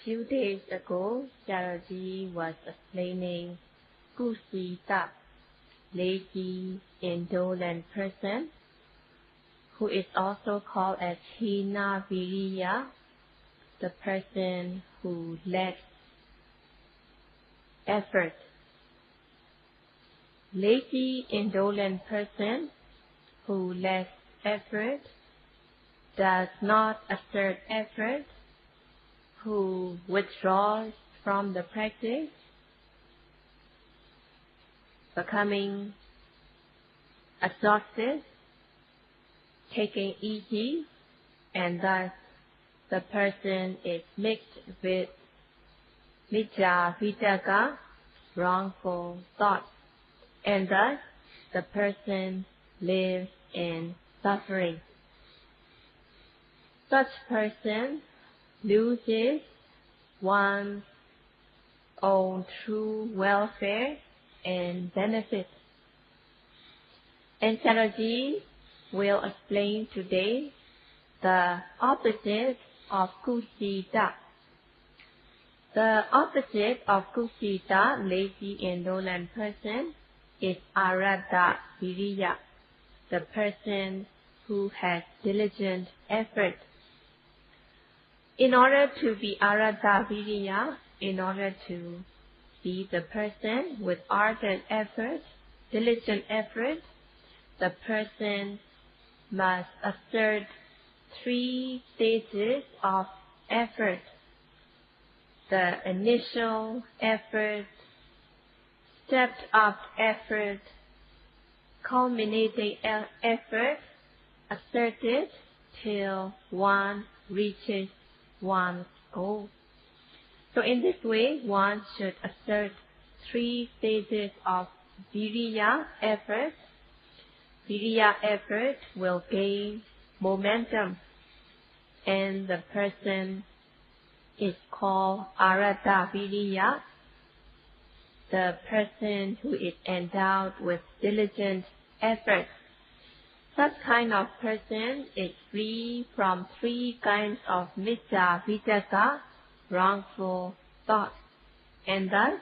few days ago, Sayadaw was explaining Kusita, lazy, indolent person, who is also called as Hina Viriya, the person who lacks effort. Lazy, indolent person who lacks effort, does not exert effort, who withdraws from the practice, becoming exhausted, taking easy, and thus the person is mixed with mithya vitaka, wrongful thoughts, and thus the person lives in suffering. Such person loses one's own true welfare and benefit. And Sayadaw will explain today the opposite of Kusita. The opposite of Kusita, lazy indolent person, is Arata Viriya, the person who has diligent effort. In order to be Arata Viriya, in order to be the person with ardent effort, diligent effort, the person must assert 3 stages of effort. The initial effort, stepped up effort, culminating effort, asserted till one reaches one's goal. So in this way, one should assert 3 stages of viriya effort. Viriya effort will gain momentum, and the person is called Arata Viriya, the person who is endowed with diligent effort. Such kind of person is free from 3 kinds of mithya vitaka, wrongful thoughts, and thus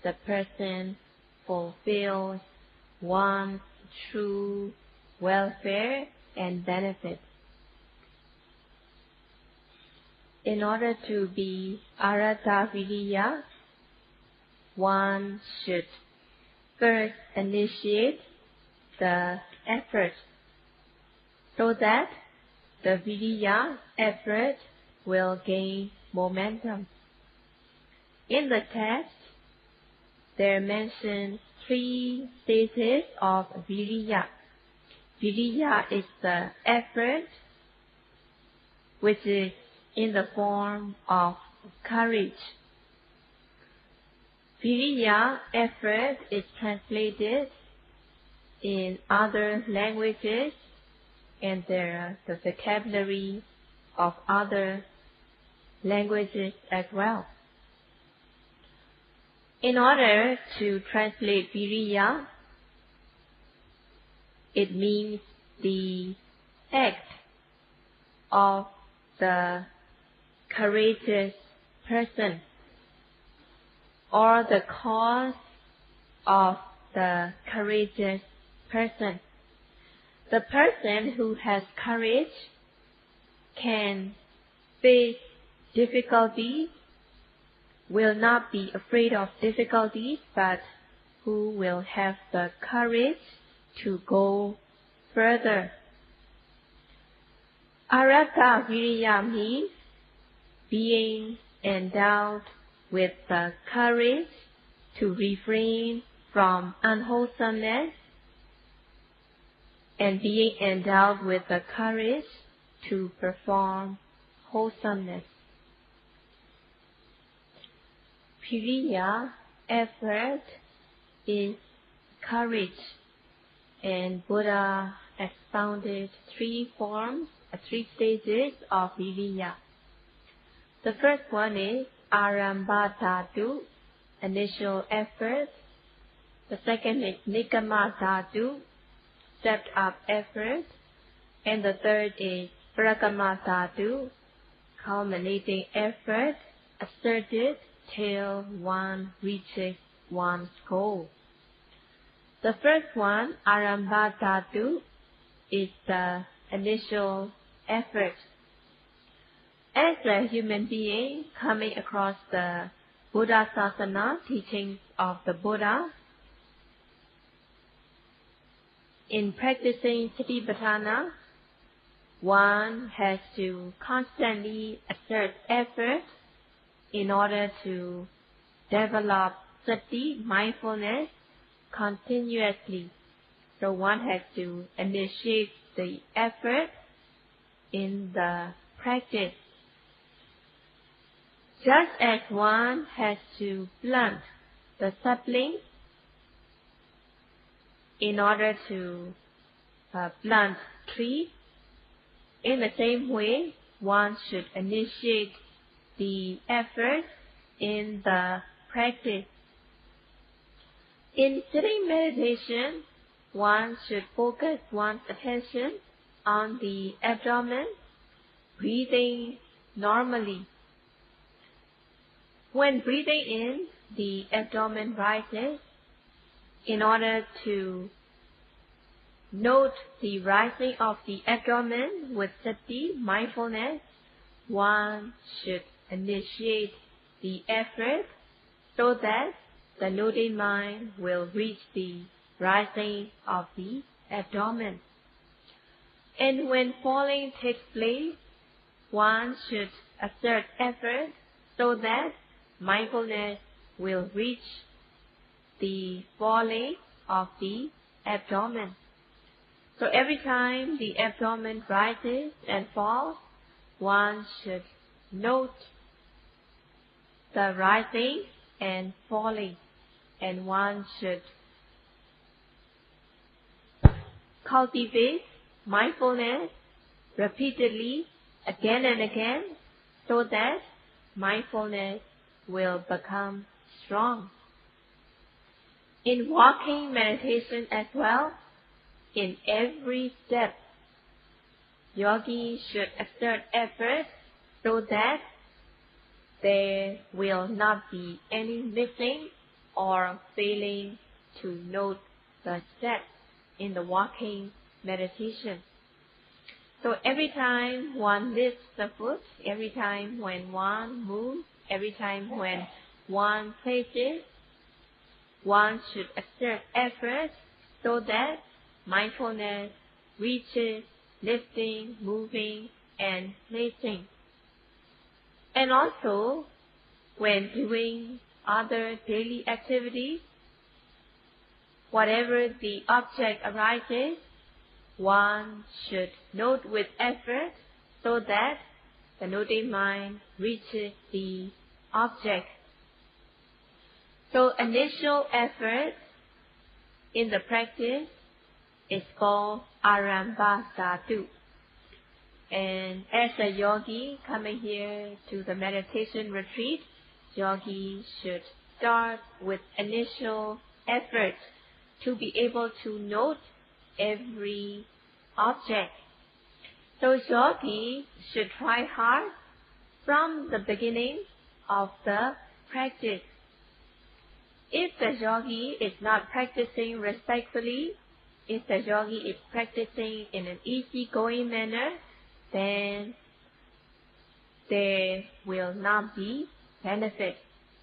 the person fulfills one's true welfare and benefit. In order to be Arata Viriya, one should first initiate the effort, so that the viriya effort will gain momentum. In the text, there are mentioned 3 stages of viriya. Viriya is the effort which is in the form of courage. Viriya effort is translated in other languages, and there are the vocabulary of other languages as well. In order to translate viriya, it means the act of the courageous person, or the cause of the courageous person. The person who has courage can face difficulties, will not be afraid of difficulties, but who will have the courage to go further. Arata Viriya means being endowed with the courage to refrain from unwholesomeness, and being endowed with the courage to perform wholesomeness. Viriya effort is courage, and Buddha expounded 3 stages of viriya. The first one is Arambhadhatu, initial effort. The second is Nikamadhatu, stepped up effort. And the third is Prakamadhatu, culminating effort. asserted till one reaches one's goal. The first one, Arambhadhatu, is the initial effort. As a human being coming across the Buddha Sasana, teachings of the Buddha, in practicing Satipatthana, one has to constantly exert effort in order to develop sati, mindfulness, continuously. So one has to initiate the effort in the practice. Just as one has to plant the sapling in order to plant tree, in the same way, one should initiate the effort in the practice. In sitting meditation, one should focus one's attention on the abdomen, breathing normally. When breathing in, the abdomen rises. In order to note the rising of the abdomen with sati, mindfulness, one should initiate the effort so that the noting mind will reach the rising of the abdomen. And when falling takes place, one should exert effort so that mindfulness will reach the falling of the abdomen. So every time the abdomen rises and falls, one should note the rising and falling, and one should cultivate mindfulness repeatedly again and again so that mindfulness will become strong. In walking meditation as well, in every step, yogi should exert effort so that there will not be any missing or failing to note the steps in the walking meditation. So every time one lifts the foot, every time when one moves, every time when one places, one should exert effort so that mindfulness reaches lifting, moving, and placing. And also, when doing other daily activities, whatever the object arises, one should note with effort so that the noting mind reaches the object. So initial effort in the practice is called Arambhadhatu. And as a yogi coming here to the meditation retreat, yogi should start with initial effort to be able to note every object. So yogi should try hard from the beginning of the practice. If the yogi is not practicing respectfully, if the yogi is practicing in an easygoing manner, then there will not be benefit.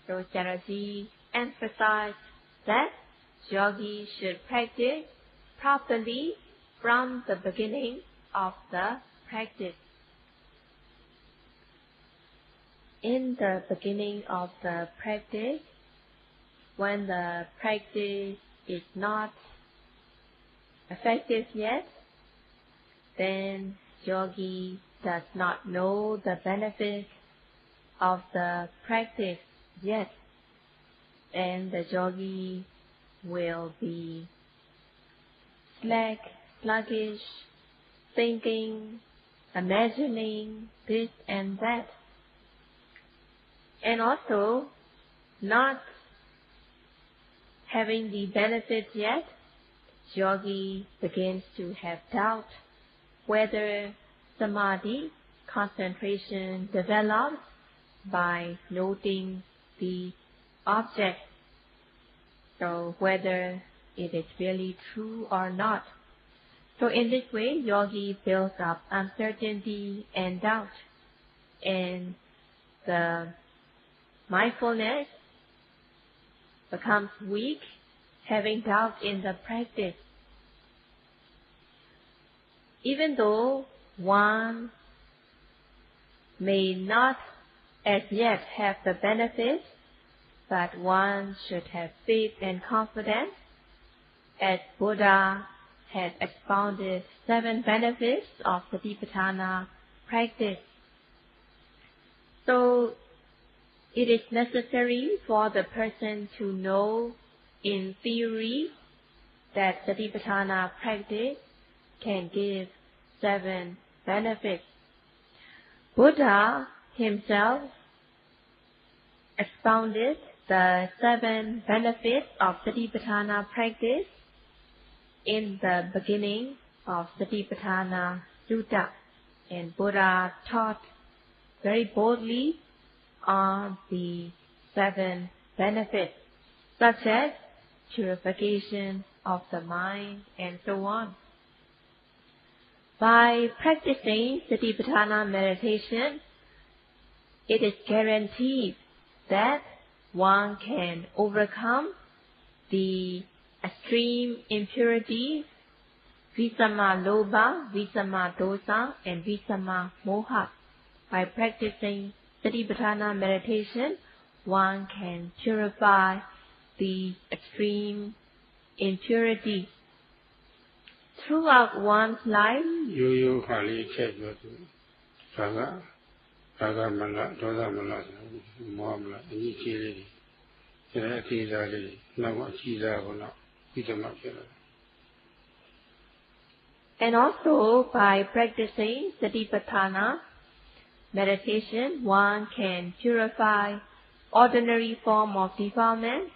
So Jaraji emphasized that yogi should practice properly from the beginning of the practice. In the beginning of the practice, when the practice is not effective yet, then yogi does not know the benefit of the practice yet, and the yogi will be slack, sluggish, thinking, imagining this and that, and also not having the benefit yet, yogi begins to have doubt whether samadhi, concentration, develops by noting the object. So whether it is really true or not. So in this way, yogi builds up uncertainty and doubt, and the mindfulness becomes weak, having doubt in the practice. Even though one may not as yet have the benefits, but one should have faith and confidence, as Buddha had expounded 7 benefits of Satipatthana practice. So it is necessary for the person to know in theory that Satipatthana practice can give 7 benefits. Buddha himself expounded the 7 benefits of Satipatthana practice in the beginning of Satipatthana Sutta, and Buddha taught very boldly on the 7 benefits, such as purification of the mind and so on. By practicing Satipatthana meditation, it is guaranteed that one can overcome the extreme impurities, Visama Lobha, Visama Dosa, and Visama Moha. By practicing Satipatthana meditation, one can purify the extreme impurities. Throughout one's life, and also by practicing Satipatthana meditation, one can purify ordinary form of defilement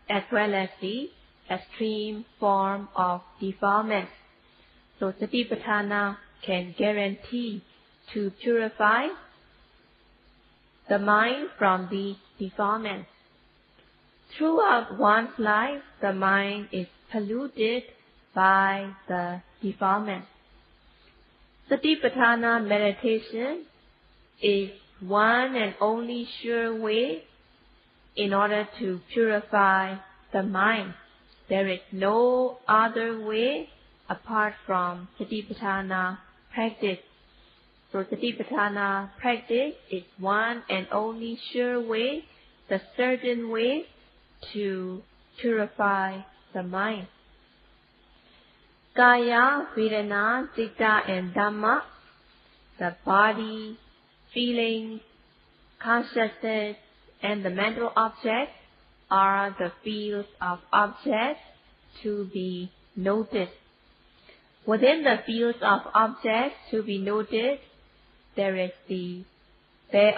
as well as the extreme form of defilement. So Satipatthana can guarantee to purify the mind from the defilements. Throughout one's life, the mind is polluted by the defilements. Satipatthana meditation is one and only sure way in order to purify the mind. There is no other way apart from Satipatthana practice. So Satipatthana practice is one and only sure way, the certain way to purify the mind. Kaya, Vedana, Citta, and Dhamma, the body, feelings, consciousness, and the mental objects are the fields of objects to be noticed. Within the fields of objects to be noted, there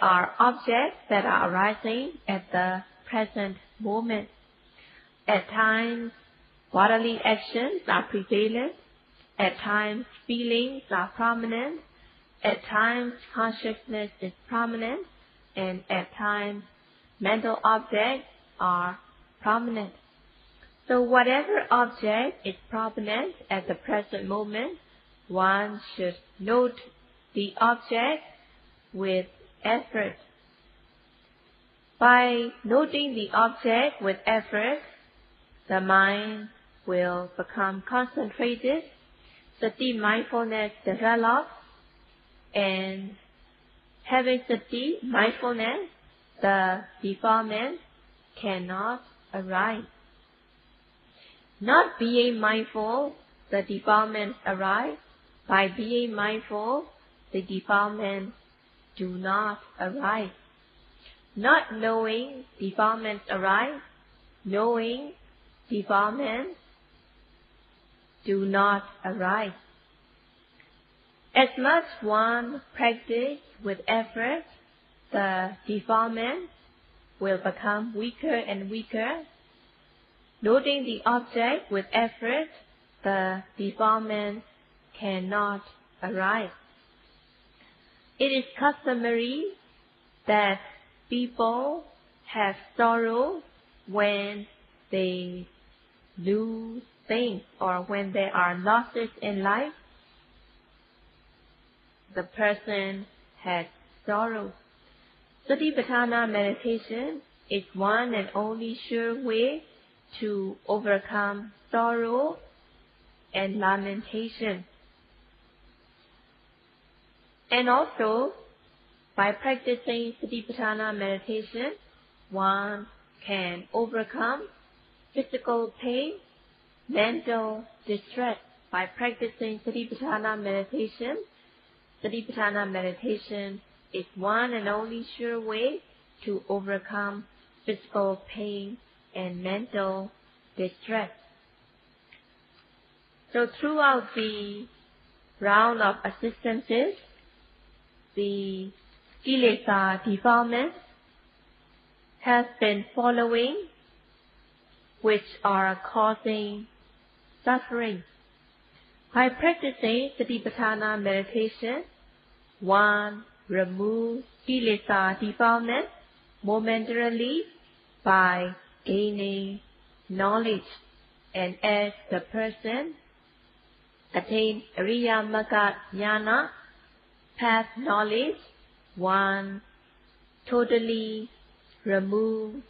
are objects that are arising at the present moment. At times, bodily actions are prevalent. At times, feelings are prominent. At times, consciousness is prominent. And at times, mental objects are prominent. So whatever object is prominent at the present moment, one should note the object with effort. By noting the object with effort, the mind will become concentrated, sati mindfulness develops, and having sati mindfulness, the defilement cannot arise. Not being mindful, the defilements arise. By being mindful, the defilements do not arise. Not knowing, defilements arise. Knowing, defilements do not arise. As much one practice with effort, the defilements will become weaker and weaker. Noting the object with effort, the defilements cannot arise. It is customary that people have sorrow when they lose things or when there are losses in life. The person has sorrow. Satipatthana meditation is one and only sure way to overcome sorrow and lamentation. And also, by practicing Satipatthana meditation, one can overcome physical pain, mental distress. By practicing Satipatthana meditation is one and only sure way to overcome physical pain and mental distress. So throughout the round of assistances, the kilesa defilements has been following, which are causing suffering. By practicing Satipatthana meditation, one removes kilesa defilements momentarily by gaining knowledge, and as the person attains Ariya Magga Jnana, path knowledge, one totally removes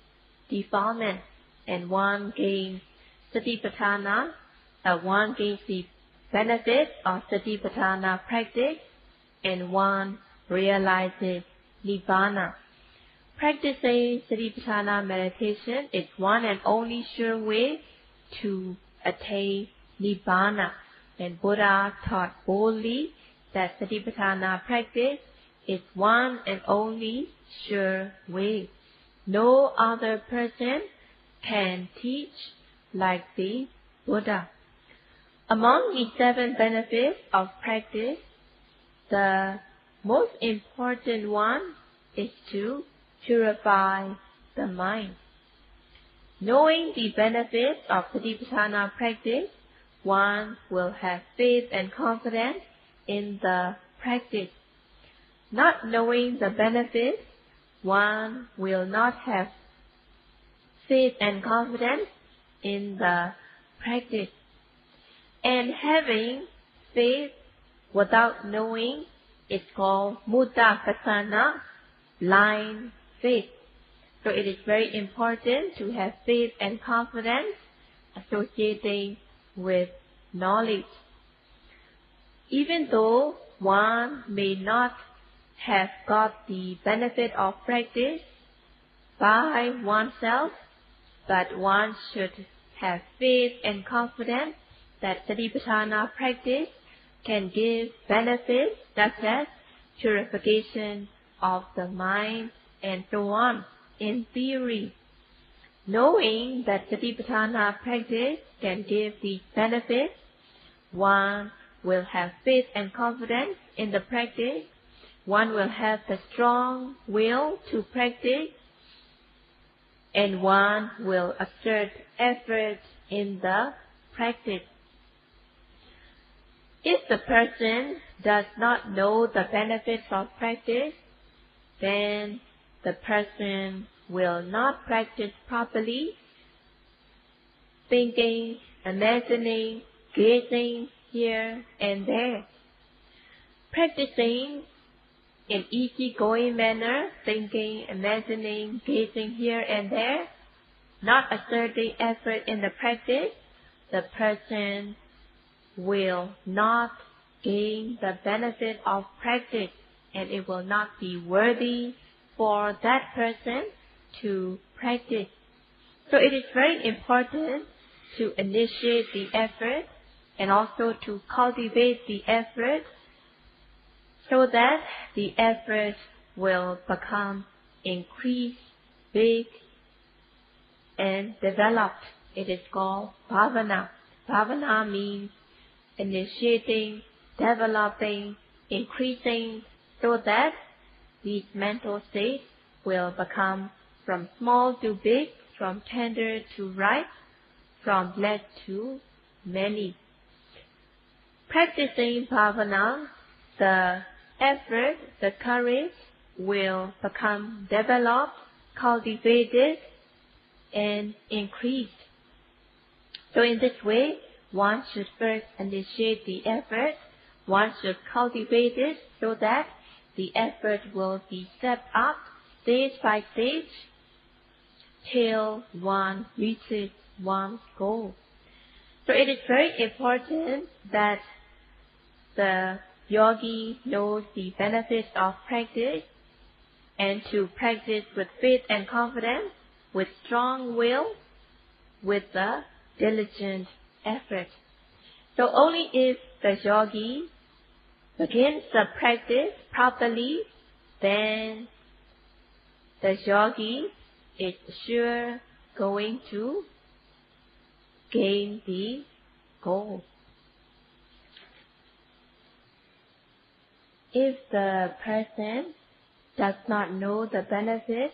defilement, and one gains Satipatthana, one gains the benefit of Satipatthana practice, and one realizes Nibbana. Practicing Satipatthana meditation is one and only sure way to attain Nibbana. And Buddha taught boldly that Satipatthana practice is one and only sure way. No other person can teach like the Buddha. Among the 7 benefits of practice, the most important one is to purify the mind. Knowing the benefits of Satipatthana practice, one will have faith and confidence in the practice. Not knowing the benefits, one will not have faith and confidence in the practice. And having faith without knowing is called Muddakasana, blind faith. So it is very important to have faith and confidence associating with knowledge. Even though one may not have got the benefit of practice by oneself, but one should have faith and confidence that Satipatthana practice can give benefits such as purification of the mind and so on. In theory, knowing that Satipatthana practice can give these benefits, one will have faith and confidence in the practice, one will have the strong will to practice, and one will exert effort in the practice. If the person does not know the benefits of practice, then the person will not practice properly, thinking, imagining, gazing here and there. Practicing in easygoing manner, thinking, imagining, gazing here and there, not exerting effort in the practice, the person will not gain the benefit of practice, and it will not be worthy for that person to practice. So it is very important to initiate the effort and also to cultivate the effort so that the effort will become increased, big, and developed. It is called bhavana. Bhavana means initiating, developing, increasing, so that these mental states will become from small to big, from tender to ripe, from less to many. Practicing bhavana, the effort, the courage will become developed, cultivated, and increased. So in this way, one should first initiate the effort, one should cultivate it so that the effort will be stepped up stage by stage till one reaches one's goal. So it is very important that the yogi knows the benefits of practice and to practice with faith and confidence, with strong will, with the diligent effort. So only if the yogi begins the practice properly, then the yogi is sure going to gain the goal. If the person does not know the benefit,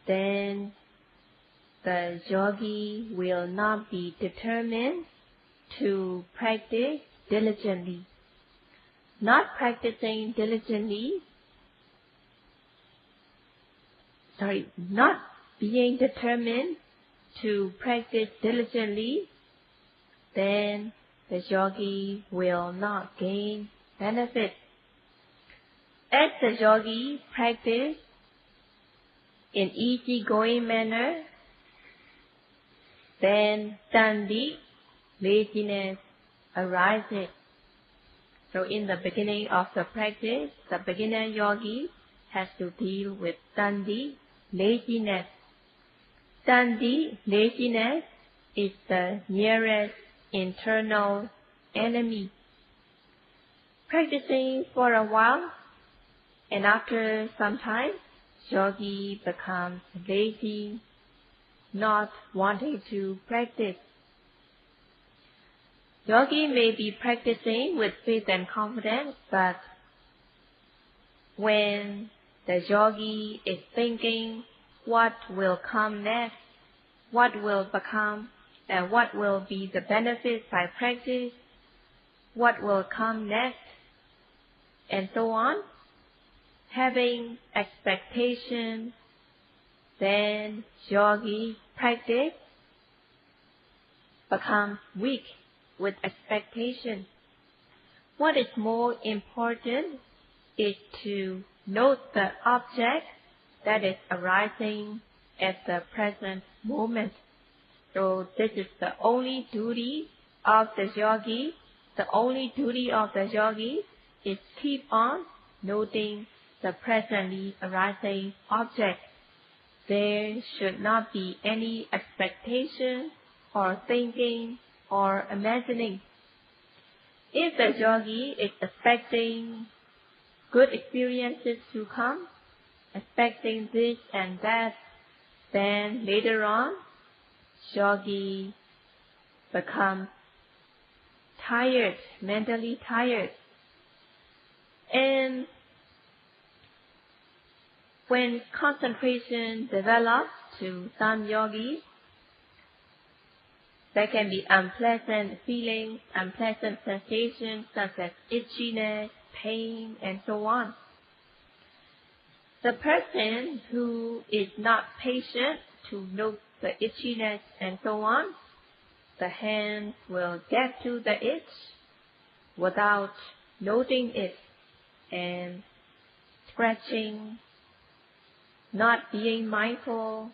then the yogi will not be determined to practice diligently. Not practicing diligently, not being determined to practice diligently, then the yogi will not gain benefit. As the yogi practice in easygoing manner, then Paṇḍitā, laziness, arises. So in the beginning of the practice, the beginner yogi has to deal with Paṇḍitā, laziness. Paṇḍitā, laziness, is the nearest internal enemy. Practicing for a while, and after some time, yogi becomes lazy, not wanting to practice. Yogi may be practicing with faith and confidence, but when the yogi is thinking what will come next, what will become and what will be the benefits by practice, what will come next, and so on, having expectation, then yogi practice becomes weak with expectation. What is more important is to note the object that is arising at the present moment. So this is the only duty of the yogi. The only duty of the yogi is keep on noting the presently arising object. There should not be any expectation or thinking or imagining. If the yogi is expecting good experiences to come, expecting this and that, then later on, yogi becomes tired, mentally tired. And when concentration develops to some yogis, there can be unpleasant feelings, unpleasant sensations such as itchiness, pain, and so on. The person who is not patient to note the itchiness and so on, the hands will get to the itch without noting it and scratching, not being mindful,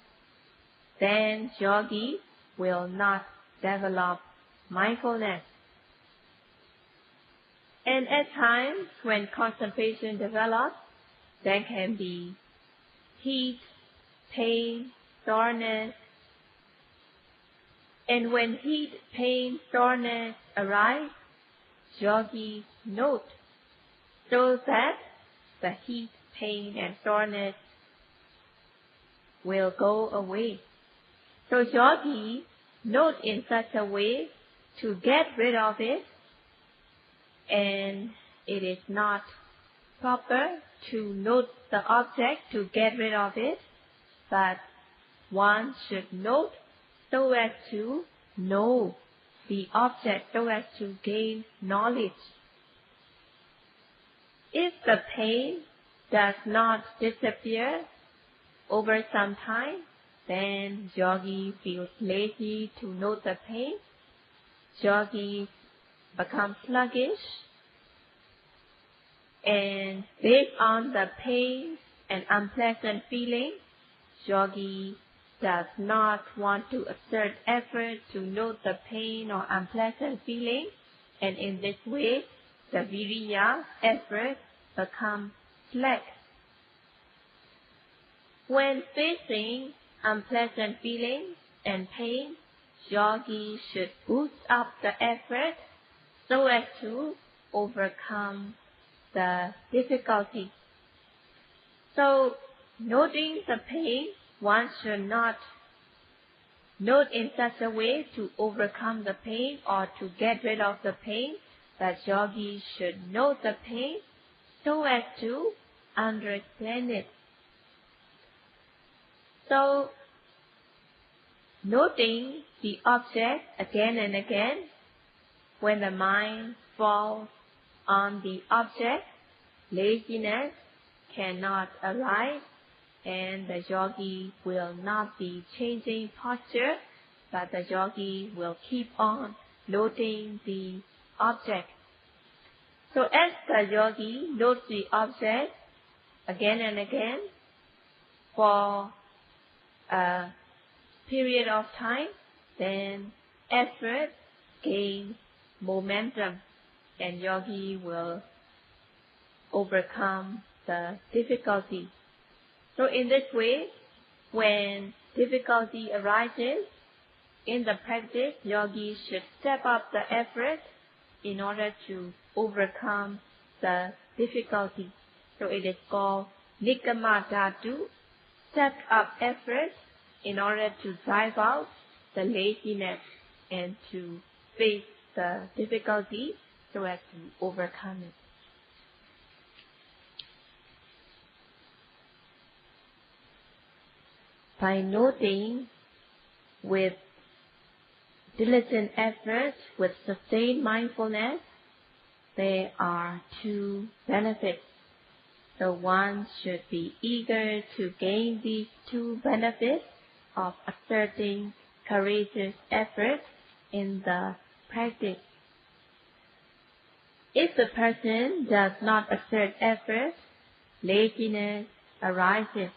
then yogi will not develop mindfulness. And at times when concentration develops, there can be heat, pain, soreness. And when heat, pain, soreness arise, yogi note so that the heat, pain, and soreness will go away. So yogi note in such a way to get rid of it, and it is not proper to note the object to get rid of it, but one should note so as to know the object, so as to gain knowledge. If the pain does not disappear over some time, then yogi feels lazy to note the pain. Yogi becomes sluggish, and based on the pain and unpleasant feeling, yogi does not want to exert effort to note the pain or unpleasant feeling, and in this way, the viriya, effort, becomes slack. When facing unpleasant feelings and pain, yogi should boost up the effort so as to overcome the difficulty. So, noting the pain, one should not note in such a way to overcome the pain or to get rid of the pain, but yogi should note the pain so as to understand it. So, noting the object again and again, when the mind falls on the object, laziness cannot arise, and the yogi will not be changing posture, but the yogi will keep on noting the object. So as the yogi notes the object again and again for a period of time, then effort gains momentum and yogi will overcome the difficulty. So in this way, when difficulty arises in the practice, yogi should step up the effort in order to overcome the difficulty. So it is called Nikkama Dhatu, step up effort in order to drive out the laziness and to face the difficulty so as to overcome it. By noting with diligent effort, with sustained mindfulness, there are two benefits. So one should be eager to gain these two benefits of exerting courageous effort in the practice. If the person does not exert effort, laziness arises.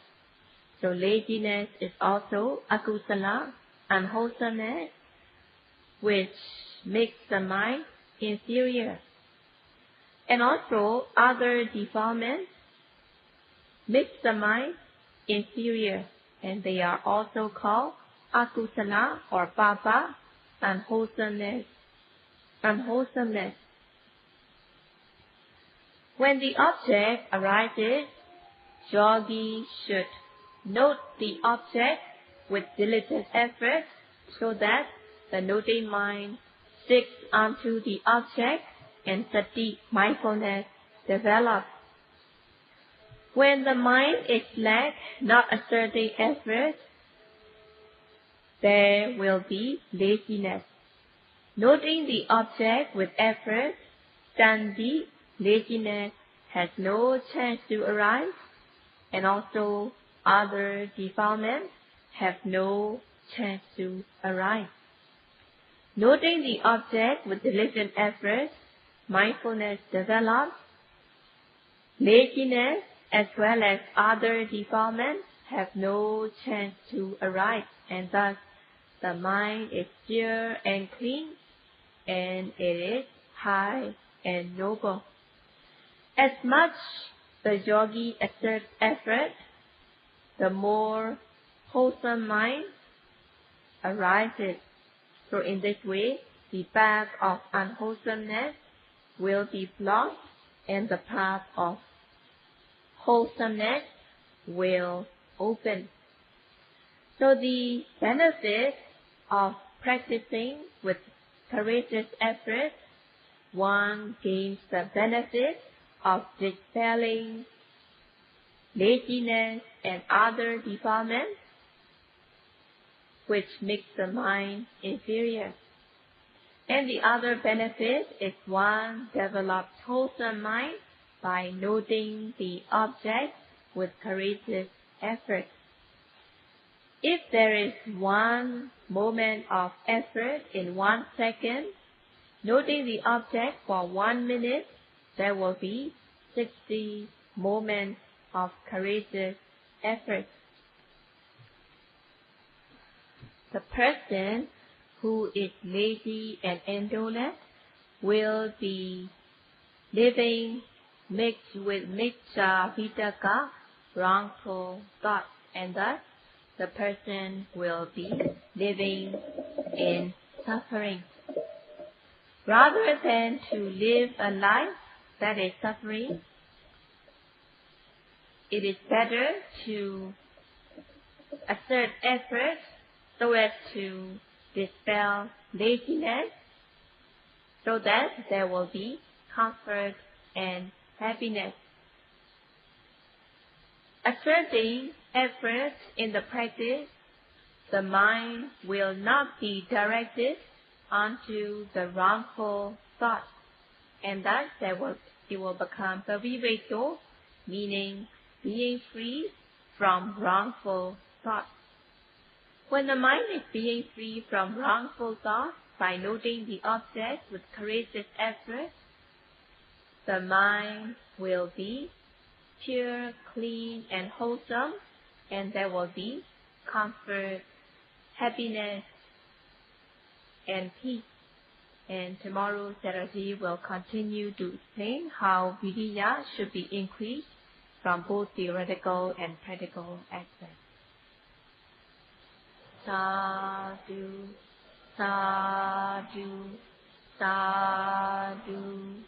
So laziness is also akusala, unwholesomeness, which makes the mind inferior. And also other defilements makes the mind inferior, and they are also called akusala or papa, unwholesomeness. When the object arises, yogi should note the object with diligent effort so that the noting mind sticks onto the object and sati, mindfulness, develops. When the mind is slack, not exerting effort, there will be laziness. Noting the object with effort, sandhi, laziness has no chance to arise, and also other defilements have no chance to arise. Noting the object with diligent effort, mindfulness develops. Laziness as well as other defilements have no chance to arise, and thus the mind is pure and clean, and it is high and noble. As much the yogi exerts effort, the more wholesome mind arises. So in this way, the path of unwholesomeness will be blocked and the path of wholesomeness will open. So the benefit of practicing with courageous effort, one gains the benefit of dispelling laziness and other defilements which makes the mind inferior. And the other benefit is one develops wholesome mind by noting the object with courageous effort. If there is one moment of effort in 1 second, noting the object for 1 minute, there will be 60 moments of courageous effort. The person who is lazy and indolent will be living mixed with miccha vitaka, wrongful thoughts, and thus the person will be living in suffering. Rather than to live a life that is suffering, it is better to exert effort so as to dispel laziness, so that there will be comfort and happiness. Exerting effort in the practice, the mind will not be directed onto the wrongful thoughts, and thus it will become paviveto, meaning being free from wrongful thoughts. When the mind is being free from wrongful thoughts by noting the object with courageous effort, the mind will be pure, clean, and wholesome, and there will be comfort, happiness, and peace. And tomorrow, Sayadaw will continue to explain how viriya should be increased from both theoretical and practical aspects. Sadhu, sadhu, sadhu.